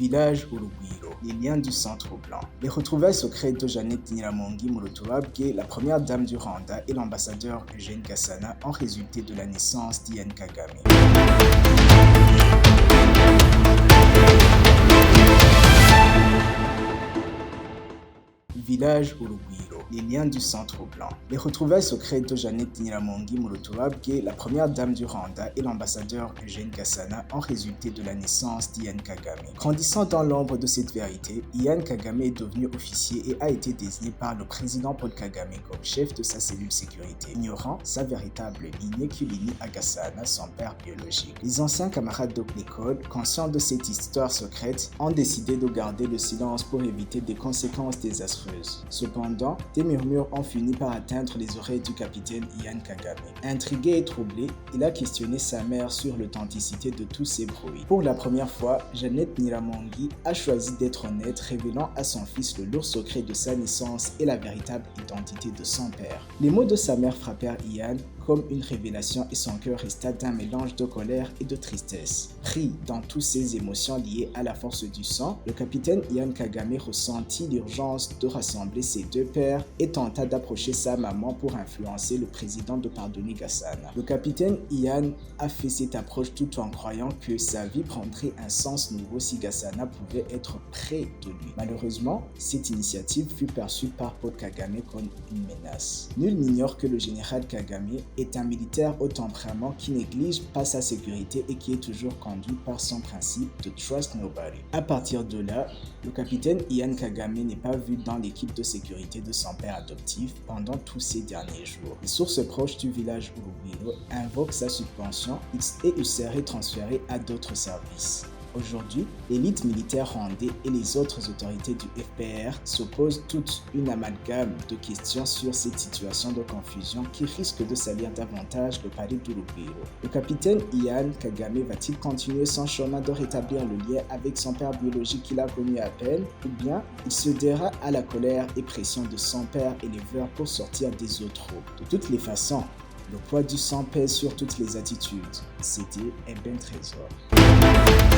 Village Urugwiro, les liens du sang troublant. Les retrouvailles secrètes de Jeannette Nyiramongi Murutubabwe, la première dame du Rwanda, et l'ambassadeur Eugène Gasana ont résulté de la naissance d'Ian Kagame. Village Urugwiro, les liens du sang troublant. Les retrouvailles secrètes de Jeannette Nyiramongi Murutubabwe, la première dame du Rwanda, et l'ambassadeur Eugène Gasana ont résulté de la naissance d'Ian Kagame. Grandissant dans l'ombre de cette vérité, Ian Kagame est devenu officier et a été désigné par le président Paul Kagame comme chef de sa cellule sécurité, ignorant sa véritable lignée qui l'unit à Gasana, son père biologique. Les anciens camarades de l'école, conscients de cette histoire secrète, ont décidé de garder le silence pour éviter des conséquences désastreuses. Cependant, des murmures ont fini par atteindre les oreilles du capitaine Ian Kagame. Intrigué et troublé, il a questionné sa mère sur l'authenticité de tous ces bruits. Pour la première fois, Jeannette Nyiramongi a choisi d'être honnête, révélant à son fils le lourd secret de sa naissance et la véritable identité de son père. Les mots de sa mère frappèrent Ian comme une révélation et son cœur resta d'un mélange de colère et de tristesse. Pris dans toutes ses émotions liées à la force du sang, le capitaine Ian Kagame ressentit l'urgence de rassembler ses deux pères et tenta d'approcher sa maman pour influencer le président de pardonner Gasana. Le capitaine Ian a fait cette approche tout en croyant que sa vie prendrait un sens nouveau si Gasana pouvait être près de lui. Malheureusement, cette initiative fut perçue par Paul Kagame comme une menace. Nul n'ignore que le général Kagame est un militaire au tempérament qui néglige pas sa sécurité et qui est toujours conduit par son principe de trust nobody. À partir de là, le capitaine Ian Kagame n'est pas vu dans l'équipe de sécurité de son père adoptif pendant tous ces derniers jours. Les sources proches du village Urugwiro invoquent sa suspension et il serait transféré à d'autres services. Aujourd'hui, l'élite militaire rwandaise et les autres autorités du FPR se posent toute une amalgame de questions sur cette situation de confusion qui risque de salir davantage le palais d'Urugwiro. Le capitaine Ian Kagame va-t-il continuer son chemin de rétablir le lien avec son père biologique qu'il a connu à peine, ou bien il cédera à la colère et pression de son père éleveur pour sortir des eaux troubles? De toutes les façons, le poids du sang pèse sur toutes les attitudes. C'était Eben Trésor.